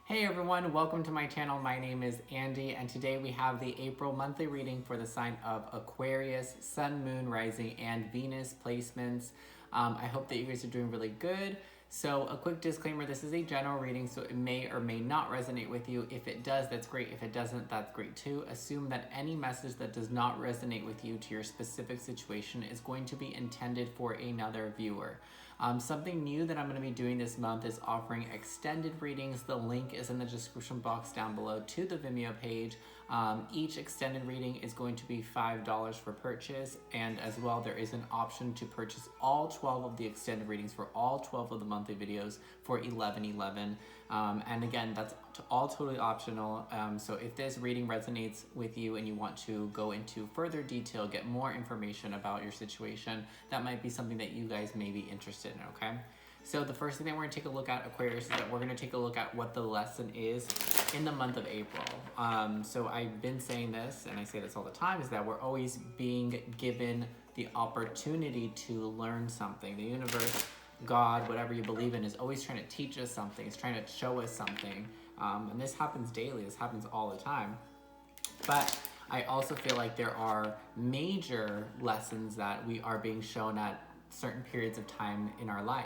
Hey everyone, welcome to my channel. My name is Andy, and today we have the April monthly reading for the sign of Aquarius, Sun, Moon, Rising, and Venus placements. I hope that you guys are doing really good. So a quick disclaimer, this is a general reading, so it may or may not resonate with you. If it does, that's great. If it doesn't, that's great too. Assume that any message that does not resonate with you to your specific situation is going to be intended for another viewer. Something new that I'm going to be doing this month is offering extended readings. The link is in the description box down below to the Vimeo page. Each extended reading is going to be $5 for purchase, and as well there is an option to purchase all 12 of the extended readings for all 12 of the monthly videos for $11.11. And again, that's all totally optional. So if this reading resonates with you and you want to go into further detail, get more information about your situation, that might be something that you guys may be interested in, okay? So the first thing that we're going to take a look at, Aquarius, is that we're going to take a look at what the lesson is in the month of April. So I've been saying this, and I say this all the time, is that we're always being given the opportunity to learn something. The universe, God, whatever you believe in, is always trying to teach us something. It's trying to show us something. And this happens daily. This happens all the time. But I also feel like there are major lessons that we are being shown at certain periods of time in our life.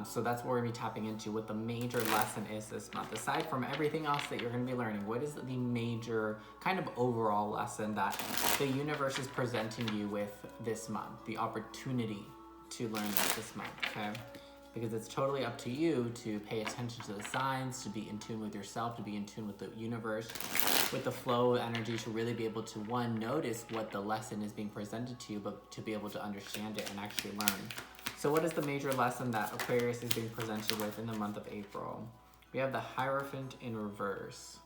So that's what we're going to be tapping into, what the major lesson is this month. Aside from everything else that you're going to be learning, what is the major kind of overall lesson that the universe is presenting you with this month? The opportunity to learn that this month, okay? Because it's totally up to you to pay attention to the signs, to be in tune with yourself, to be in tune with the universe, with the flow of energy, to really be able to, one, notice what the lesson is being presented to you, but to be able to understand it and actually learn. So what is the major lesson that Aquarius is being presented with in the month of April? We have the Hierophant in reverse.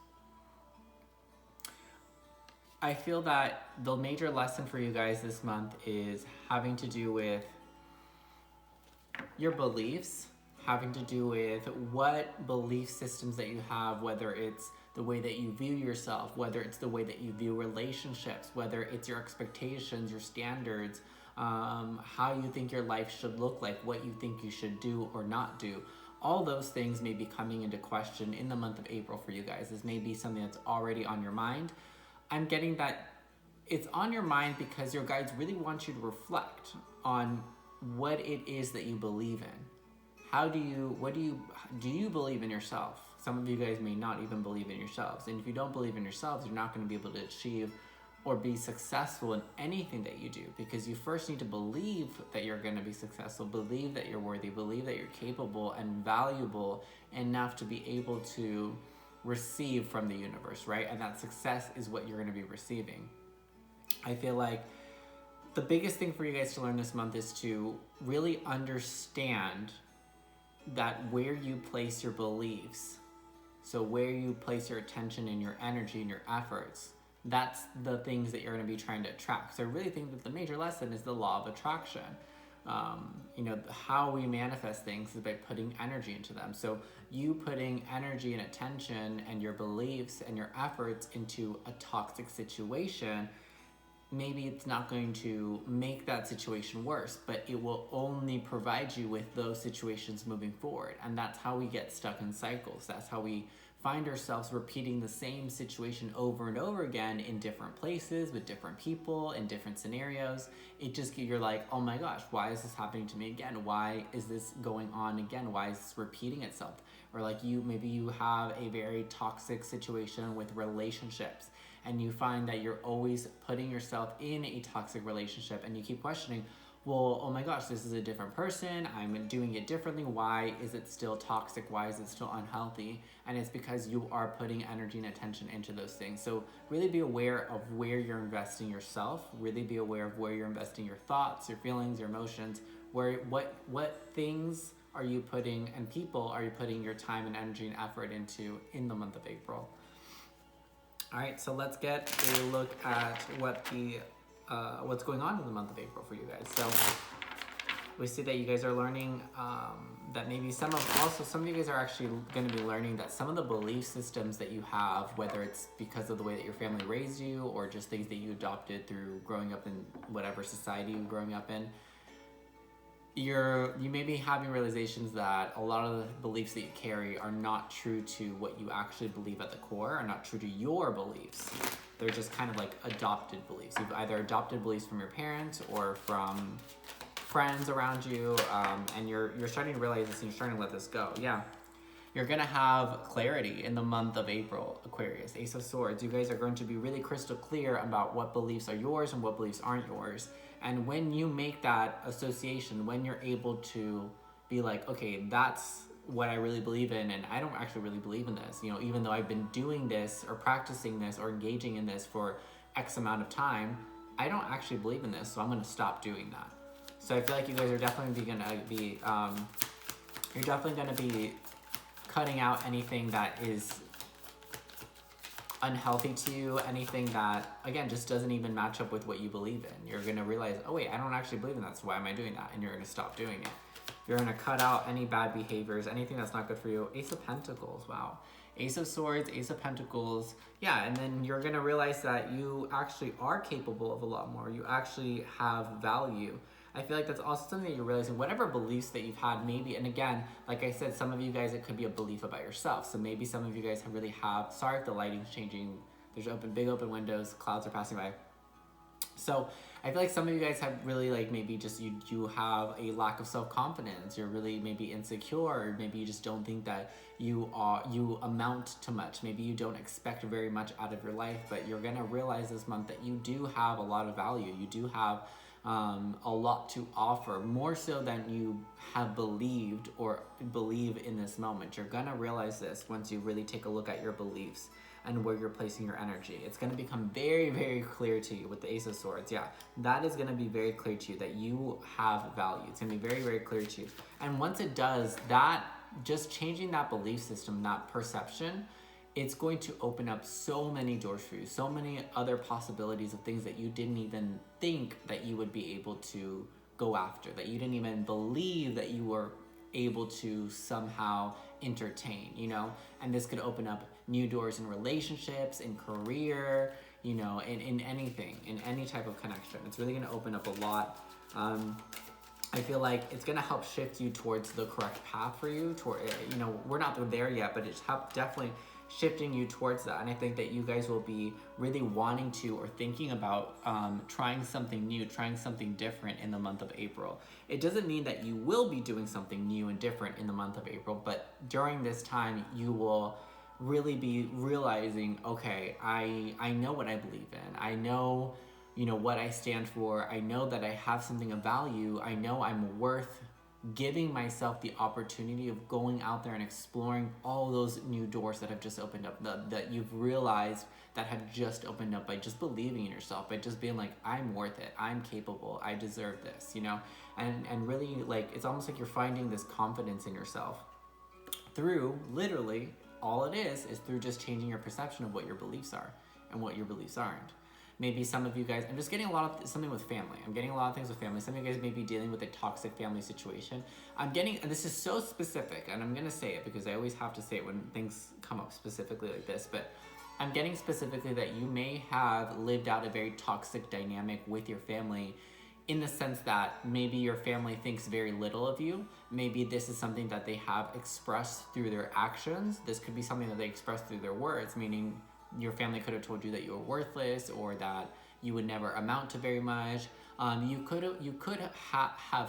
I feel that the major lesson for you guys this month is having to do with your beliefs, having to do with what belief systems that you have, whether it's the way that you view yourself, whether it's the way that you view relationships, whether it's your expectations, your standards, how you think your life should look like, what you think you should do or not do. All those things may be coming into question in the month of April for you guys. This may be something that's already on your mind. I'm getting that it's on your mind because your guides really want you to reflect on what it is that you believe in. Do you believe in yourself? Some of you guys may not even believe in yourselves. And if you don't believe in yourselves, you're not going to be able to achieve or be successful in anything that you do, because you first need to believe that you're going to be successful, believe that you're worthy, believe that you're capable and valuable enough to be able to receive from the universe, right? And that success is what you're going to be receiving. I feel like the biggest thing for you guys to learn this month is to really understand that where you place your beliefs, so where you place your attention and your energy and your efforts, that's the things that you're going to be trying to attract. So I really think that the major lesson is the law of attraction. How we manifest things is by putting energy into them. So you putting energy and attention and your beliefs and your efforts into a toxic situation, maybe it's not going to make that situation worse, but it will only provide you with those situations moving forward. And that's how we get stuck in cycles. That's how we find ourselves repeating the same situation over and over again in different places, with different people, in different scenarios. You're like, oh my gosh, why is this happening to me again? Why is this going on again? Why is this repeating itself? Or like maybe you have a very toxic situation with relationships, and you find that you're always putting yourself in a toxic relationship, and you keep questioning, well, oh my gosh, this is a different person, I'm doing it differently, why is it still toxic, why is it still unhealthy? And it's because you are putting energy and attention into those things. So really be aware of where you're investing yourself, really be aware of where you're investing your thoughts, your feelings, your emotions, what things are you putting, and people are you putting your time and energy and effort into in the month of April. All right, so let's get a look at what's going on in the month of April for you guys. So we see that you guys are learning that maybe some of you guys are actually going to be learning that some of the belief systems that you have, whether it's because of the way that your family raised you or just things that you adopted through growing up in whatever society you're growing up in, you may be having realizations that a lot of the beliefs that you carry are not true to what you actually believe at the core, are not true to your beliefs. They're just kind of like adopted beliefs. You've either adopted beliefs from your parents or from friends around you, and you're starting to realize this and you're starting to let this go. Yeah. You're going to have clarity in the month of April, Aquarius. Ace of Swords. You guys are going to be really crystal clear about what beliefs are yours and what beliefs aren't yours. And when you make that association, when you're able to be like, okay, that's what I really believe in, and I don't actually really believe in this, even though I've been doing this or practicing this or engaging in this for X amount of time, I don't actually believe in this, so I'm going to stop doing that. So I feel like you guys are definitely going to be, you're definitely going to be cutting out anything that is unhealthy to you, anything that, again, just doesn't even match up with what you believe in. You're going to realize, oh wait, I don't actually believe in that, so why am I doing that? And you're going to stop doing it. You're going to cut out any bad behaviors, anything that's not good for you. Ace of Pentacles, wow. Ace of Swords, Ace of Pentacles, yeah, and then you're going to realize that you actually are capable of a lot more. You actually have value. I feel like that's also something that you're realizing, whatever beliefs that you've had, maybe, and again, like I said, some of you guys, it could be a belief about yourself. So maybe some of you guys really have, sorry if the lighting's changing, there's big open windows, clouds are passing by. So I feel like some of you guys have really like maybe just you have a lack of self-confidence. You're really maybe insecure, or maybe you just don't think that you amount to much. Maybe you don't expect very much out of your life, but you're gonna realize this month that you do have a lot of value. You do have a lot to offer, more so than you have believed or believe in this moment. You're gonna realize this once you really take a look at your beliefs and where you're placing your energy. It's gonna become very, very clear to you with the Ace of Swords. Yeah, that is gonna be very clear to you that you have value. It's gonna be very, very clear to you. And once it does, that just changing that belief system, that perception, it's going to open up so many doors for you, so many other possibilities of things that you didn't even think that you would be able to go after, that you didn't even believe that you were able to somehow entertain, and this could open up new doors in relationships, in career, in anything, in any type of connection. It's really going to open up a lot. I feel like it's going to help shift you towards the correct path for you. We're not there yet, but it's definitely shifting you towards that. And I think that you guys will be really wanting to or thinking about trying something new, trying something different in the month of April. It doesn't mean that you will be doing something new and different in the month of April, but during this time you will really be realizing, okay, I know what I believe in. I know, what I stand for. I know that I have something of value. I know I'm worth giving myself the opportunity of going out there and exploring all those new doors that have just opened up, that you've realized that have just opened up by just believing in yourself, by just being like, I'm worth it, I'm capable, I deserve this, and really, like, it's almost like you're finding this confidence in yourself through, literally, all it is through just changing your perception of what your beliefs are and what your beliefs aren't. Maybe some of you guys, I'm just getting something with family. I'm getting a lot of things with family. Some of you guys may be dealing with a toxic family situation. And this is so specific, and I'm going to say it because I always have to say it when things come up specifically like this, but I'm getting specifically that you may have lived out a very toxic dynamic with your family, in the sense that maybe your family thinks very little of you. Maybe this is something that they have expressed through their actions. This could be something that they express through their words, meaning your family could have told you that you were worthless or that you would never amount to very much. You could have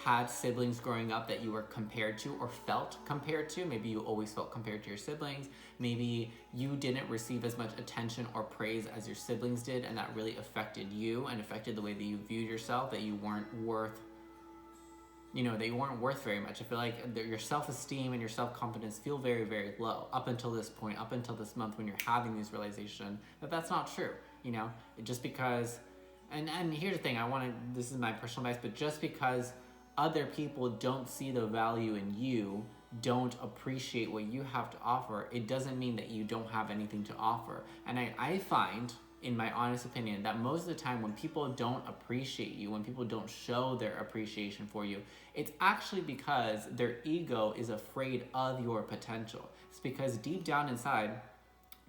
had siblings growing up that you were compared to or felt compared to. Maybe you always felt compared to your siblings. Maybe you didn't receive as much attention or praise as your siblings did, and that really affected you and affected the way that you viewed yourself, that you weren't worth very much. I feel like your self-esteem and your self-confidence feel very, very low up until this point, up until this month when you're having these realizations that that's not true, just because, and here's the thing, this is my personal advice, but just because other people don't see the value in you, don't appreciate what you have to offer, it doesn't mean that you don't have anything to offer. And I find, in my honest opinion, that most of the time when people don't appreciate you, when people don't show their appreciation for you, it's actually because their ego is afraid of your potential. It's because deep down inside,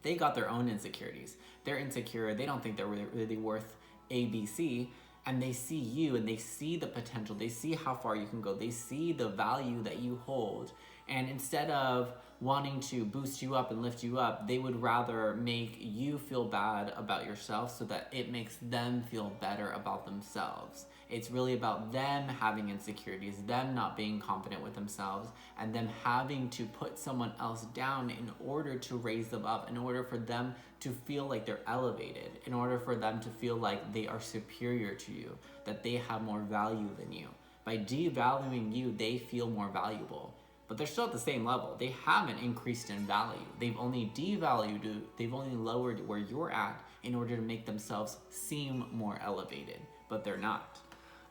they got their own insecurities. They're insecure. They don't think they're really worth ABC. and they see you and they see the potential, they see how far you can go, they see the value that you hold. And instead of wanting to boost you up and lift you up, they would rather make you feel bad about yourself so that it makes them feel better about themselves. It's really about them having insecurities, them not being confident with themselves, and them having to put someone else down in order to raise them up, in order for them to feel like they're elevated, in order for them to feel like they are superior to you, that they have more value than you. By devaluing you, they feel more valuable. But they're still at the same level. They haven't increased in value. They've only devalued you. They've only lowered where you're at in order to make themselves seem more elevated, but they're not.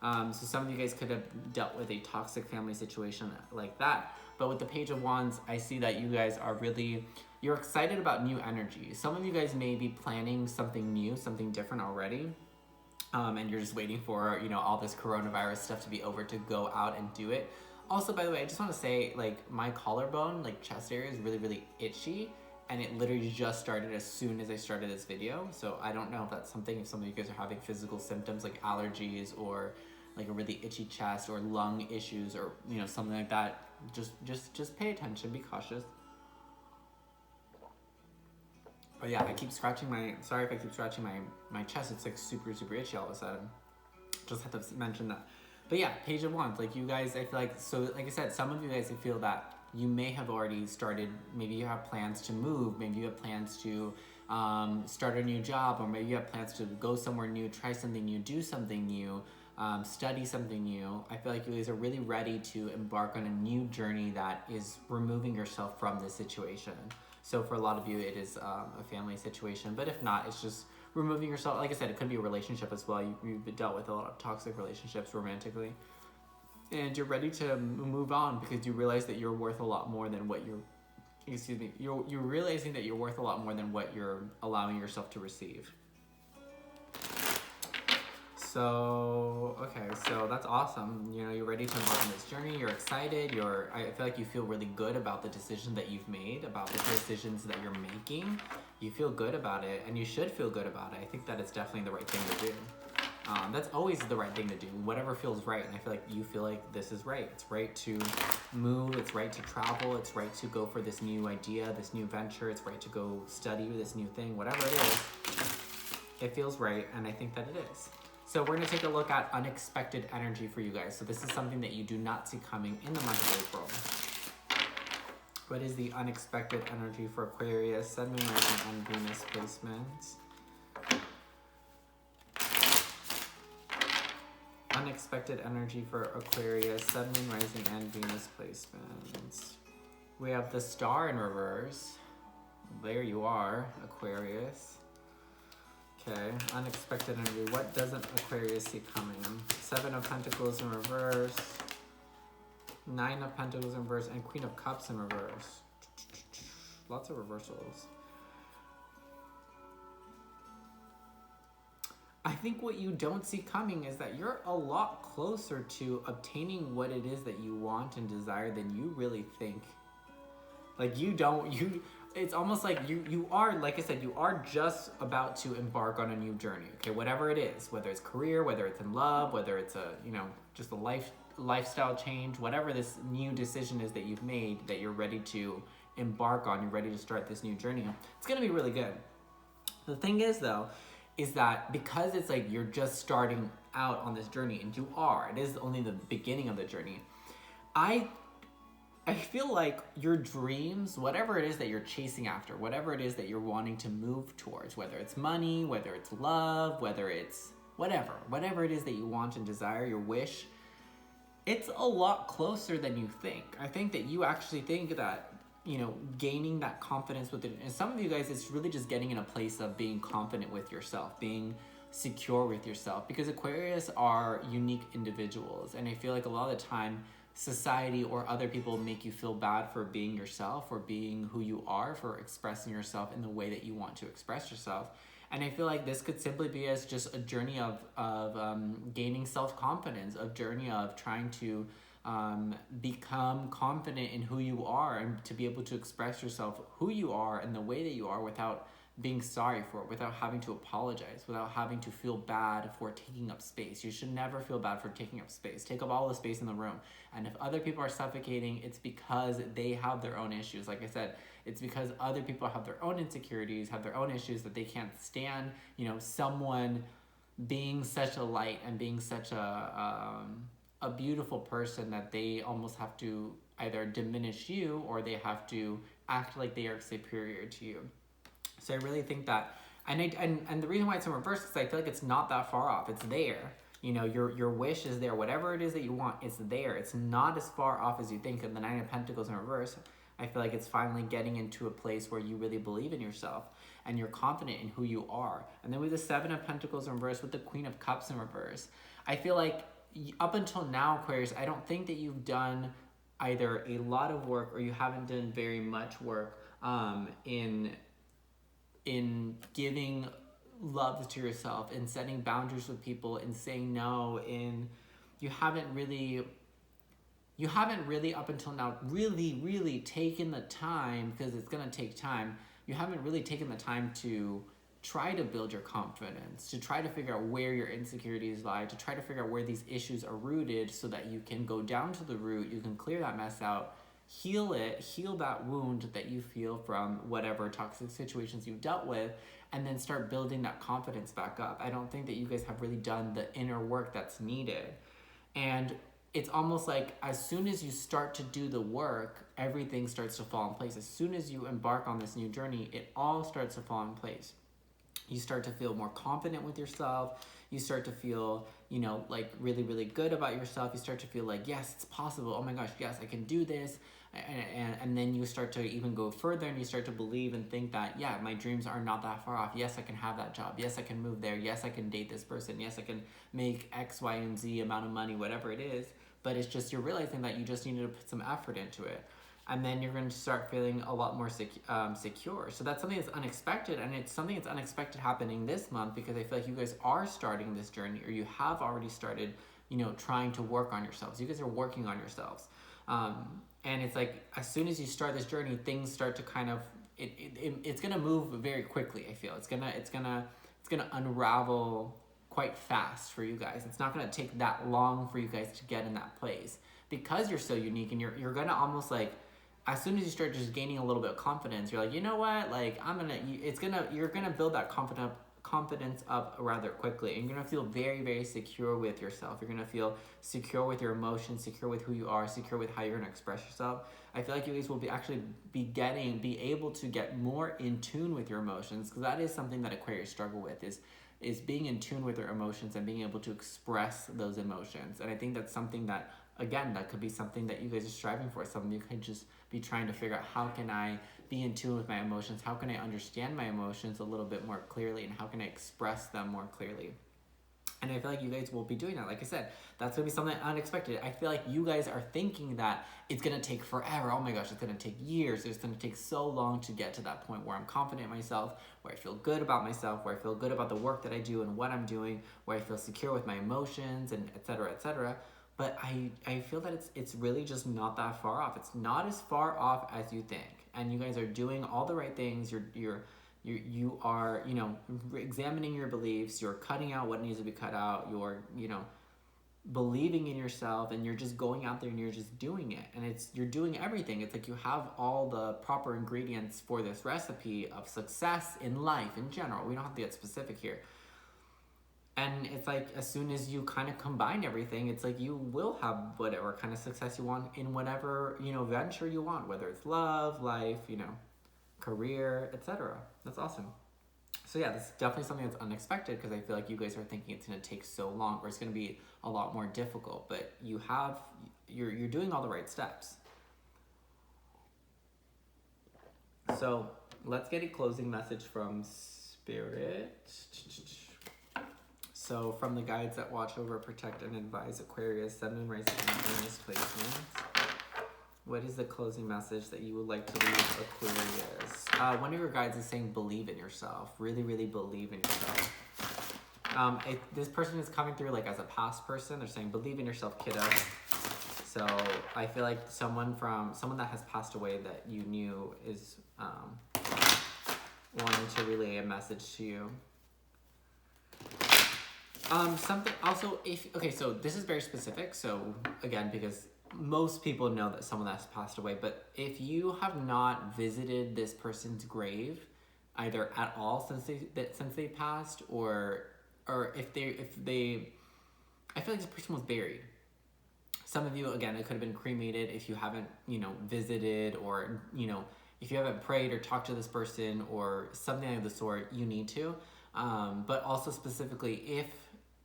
So some of you guys could have dealt with a toxic family situation like that. But with the Page of Wands, I see that you guys are really, you're excited about new energy. Some of you guys may be planning something new, something different already. And you're just waiting for, all this coronavirus stuff to be over to go out and do it. Also, by the way, I just want to say, my collarbone, chest area is really, really itchy, and it literally just started as soon as I started this video. So I don't know if that's something, if some of you guys are having physical symptoms like allergies or a really itchy chest or lung issues or, something like that. Just pay attention, be cautious. But yeah, I keep scratching sorry if I keep scratching my chest. It's super, super itchy all of a sudden. Just have to mention that. But yeah, Page of Wands, you guys, I feel like, so like I said, some of you guys, I feel that you may have already started, maybe you have plans to move, maybe you have plans to start a new job, or maybe you have plans to go somewhere new, try something new, do something new, study something new. I feel like you guys are really ready to embark on a new journey that is removing yourself from this situation. So for a lot of you, it is a family situation, but if not, it's just removing yourself. Like I said, it could be a relationship as well. You've dealt with a lot of toxic relationships romantically, and you're ready to move on because you realize that you're worth a lot more than what you're realizing that you're worth a lot more than what you're allowing yourself to receive. So, okay, so that's awesome. You're ready to embark on this journey. You're excited. I feel like you feel really good about the decision that you've made, about the decisions that you're making. You feel good about it, and you should feel good about it. I think that it's definitely the right thing to do. That's always the right thing to do, whatever feels right. And I feel like you feel like this is right. It's right to move. It's right to travel. It's right to go for this new idea, this new venture. It's right to go study this new thing, whatever it is. It feels right, and I think that it is. So we're going to take a look at unexpected energy for you guys. So this is something that you do not see coming in the month of April. What is the unexpected energy for Aquarius, Sun, Moon, Rising, and Venus placements? Unexpected energy for Aquarius, Sun, Moon, Rising, and Venus placements. We have the Star in reverse. There you are, Aquarius. Okay, unexpected energy. What doesn't Aquarius see coming? Seven of Pentacles in reverse. Nine of Pentacles in reverse. And Queen of Cups in reverse. Lots of reversals. I think what you don't see coming is that you're a lot closer to obtaining what it is that you want and desire than you really think. It's almost like you are, like I said, you are just about to embark on a new journey, okay? Whatever it is, whether it's career, whether it's in love, whether it's just a lifestyle change, whatever this new decision is that you've made, that you're ready to embark on, you're ready to start this new journey, it's gonna be really good. The thing is, though, is that because it's like you're just starting out on this journey, and it is only the beginning of the journey, I feel like your dreams, whatever it is that you're chasing after, whatever it is that you're wanting to move towards, whether it's money, whether it's love, whether it's whatever it is that you want and desire, your wish, it's a lot closer than you think. I think that you actually think that, gaining that confidence with it, and some of you guys, it's really just getting in a place of being confident with yourself, being secure with yourself, because Aquarius are unique individuals, and I feel like a lot of the time, society or other people make you feel bad for being yourself or being who you are, for expressing yourself in the way that you want to express yourself. And I feel like this could simply be as just a journey of gaining self-confidence, a journey of trying to become confident in who you are and to be able to express yourself who you are and the way that you are without being sorry for it, without having to apologize, without having to feel bad for taking up space. You should never feel bad for taking up space. Take up all the space in the room. And if other people are suffocating, it's because they have their own issues. Like I said, it's because other people have their own insecurities, have their own issues that they can't stand, you know, someone being such a light and being such a beautiful person that they almost have to either diminish you, or they have to act like they are superior to you. So I really think that, and the reason why it's in reverse is I feel like it's not that far off. It's there. You know, your wish is there. Whatever it is that you want, it's there. It's not as far off as you think. And the Nine of Pentacles in reverse, I feel like it's finally getting into a place where you really believe in yourself and you're confident in who you are. And then with the Seven of Pentacles in reverse, with the Queen of Cups in reverse, I feel like up until now, Aquarius, I don't think that you've done either a lot of work or you haven't done very much work in giving love to yourself, in setting boundaries with people, in saying no, you haven't really up until now really taken the time, because it's going to take time. You haven't really taken the time to try to build your confidence, to try to figure out where your insecurities lie, to try to figure out where these issues are rooted, so that you can go down to the root, you can clear that mess out, heal that wound that you feel from whatever toxic situations you've dealt with, and then start building that confidence back up. I don't think that you guys have really done the inner work that's needed. And it's almost like as soon as you start to do the work, everything starts to fall in place. As soon as you embark on this new journey, it all starts to fall in place. You start to feel more confident with yourself. You start to feel, you know, like really good about yourself. You start to feel like, yes, it's possible. Oh my gosh, yes, I can do this. And then you start to even go further, and you start to believe and think that, yeah, my dreams are not that far off. Yes, I can have that job. Yes, I can move there. Yes, I can date this person. Yes, I can make X, Y, and Z amount of money, whatever it is. But it's just, you're realizing that you just need to put some effort into it. And then you're going to start feeling a lot more secure. So that's something that's unexpected, and it's something that's unexpected happening this month, because I feel like you guys are starting this journey, or you have already started, you know, trying to work on yourselves. You guys are working on yourselves. And it's like, as soon as you start this journey, things start to kind of, it's going to move very quickly. I feel it's going to unravel quite fast for you guys. It's not going to take that long for you guys to get in that place, because you're so unique, and you're going to almost like, as soon as you start just gaining a little bit of confidence, you're like, you know what, like you're gonna build that confidence up rather quickly, and you're gonna feel very secure with yourself. You're gonna feel secure with your emotions, secure with who you are, secure with how you're gonna express yourself. I feel like you guys will be able to get more in tune with your emotions, because that is something that Aquarius struggle with, is being in tune with their emotions and being able to express those emotions. And I think that's something that, again, that could be something that you guys are striving for. Something you could just be trying to figure out, how can I be in tune with my emotions? How can I understand my emotions a little bit more clearly? And how can I express them more clearly? And I feel like you guys will be doing that. Like I said, that's going to be something unexpected. I feel like you guys are thinking that it's going to take forever. Oh my gosh, it's going to take years. It's going to take so long to get to that point where I'm confident in myself, where I feel good about myself, where I feel good about the work that I do and what I'm doing, where I feel secure with my emotions, and et cetera, et cetera. But I feel that it's really just not that far off. It's not as far off as you think. And you guys are doing all the right things. You are, you know, examining your beliefs. You're cutting out what needs to be cut out. You're, you know, believing in yourself, and you're just going out there and you're just doing it. And you're doing everything. It's like you have all the proper ingredients for this recipe of success in life in general. We don't have to get specific here. And it's like, as soon as you kind of combine everything, it's like you will have whatever kind of success you want in whatever, you know, venture you want, whether it's love, life, you know, career, etc. That's awesome. So yeah, this is definitely something that's unexpected, because I feel like you guys are thinking it's going to take so long, or it's going to be a lot more difficult, but you're doing all the right steps. So let's get a closing message from Spirit. So from the guides that watch over, protect, and advise Aquarius, Sun, Moon, Rising, and Venus placements, what is the closing message that you would like to leave Aquarius? One of your guides is saying, believe in yourself. Really believe in yourself. This person is coming through like as a past person. They're saying, believe in yourself, kiddo. So I feel like someone that has passed away that you knew is wanting to relay a message to you. Something also, so this is very specific. So again, because most people know that someone has passed away, but if you have not visited this person's grave, either at all since they passed, or if they, I feel like this person was buried. Some of you, again, it could have been cremated. If you haven't, visited, or if you haven't prayed or talked to this person or something of the sort, you need to. But also specifically, if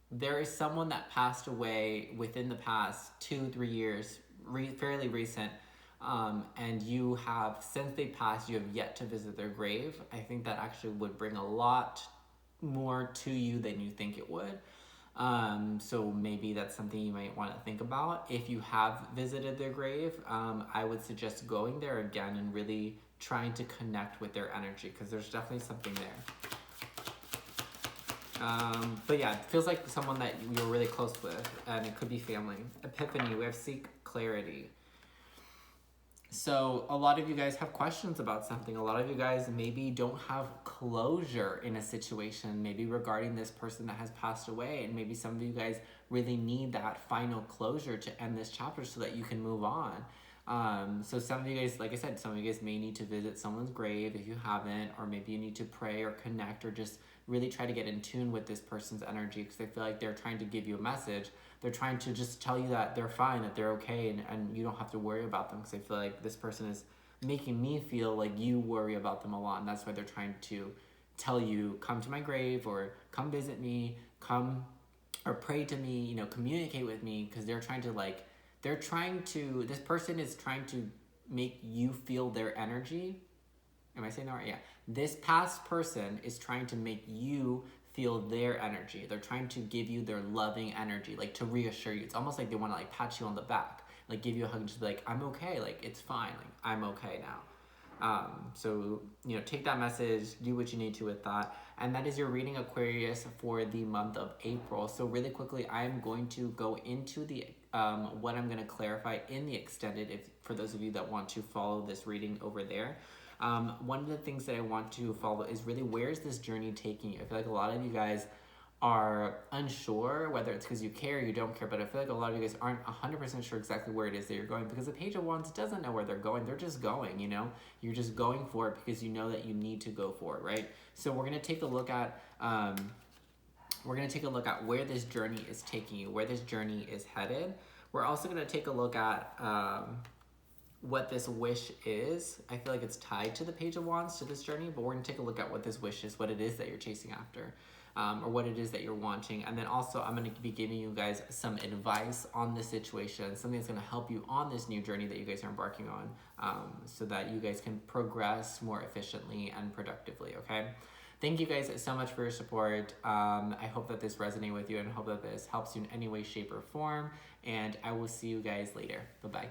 there is someone that passed away within the past 2-3 years, fairly recent, and you have, since they passed, you have yet to visit their grave, I think that actually would bring a lot more to you than you think it would. So maybe that's something you might want to think about. If you have visited their grave, I would suggest going there again and really trying to connect with their energy, because there's definitely something there. But yeah, it feels like someone that you're really close with, and it could be family. Epiphany, we have seek clarity. So a lot of you guys have questions about something. A lot of you guys maybe don't have closure in a situation, maybe regarding this person that has passed away. And maybe some of you guys really need that final closure to end this chapter so that you can move on. So some of you guys, like I said, some of you guys may need to visit someone's grave if you haven't, or maybe you need to pray or connect, or just really try to get in tune with this person's energy, because they feel like they're trying to give you a message. They're trying to just tell you that they're fine, that they're okay, and you don't have to worry about them, because I feel like this person is making me feel like you worry about them a lot, and that's why they're trying to tell you, come to my grave, or come visit me, come or pray to me, communicate with me, because they're trying to, this person is trying to make you feel their energy. Am I saying that right? Yeah. This past person is trying to make you feel their energy. They're trying to give you their loving energy, like to reassure you. It's almost like they want to like pat you on the back, like give you a hug and just be like, I'm okay, like it's fine, like I'm okay now. So, take that message, do what you need to with that. And that is your reading, Aquarius, for the month of April. So really quickly, I'm going to go into the what I'm going to clarify in the extended, for those of you that want to follow this reading over there. One of the things that I want to follow is really, where's this journey taking you? I feel like a lot of you guys are unsure, whether it's because you care or you don't care, but I feel like a lot of you guys aren't 100% sure exactly where it is that you're going, because the Page of Wands doesn't know where they're going. They're just going, You're just going for it because you know that you need to go for it, right? So we're going to take a look at where this journey is taking you, where this journey is headed. We're also going to take a look at what this wish is. I feel like it's tied to the Page of Wands, to this journey, but we're going to take a look at what this wish is, what it is that you're chasing after, or what it is that you're wanting. And then also I'm going to be giving you guys some advice on this situation, something that's going to help you on this new journey that you guys are embarking on, so that you guys can progress more efficiently and productively, okay? Thank you guys so much for your support. I hope that this resonated with you, and hope that this helps you in any way, shape, or form. And I will see you guys later. Bye-bye.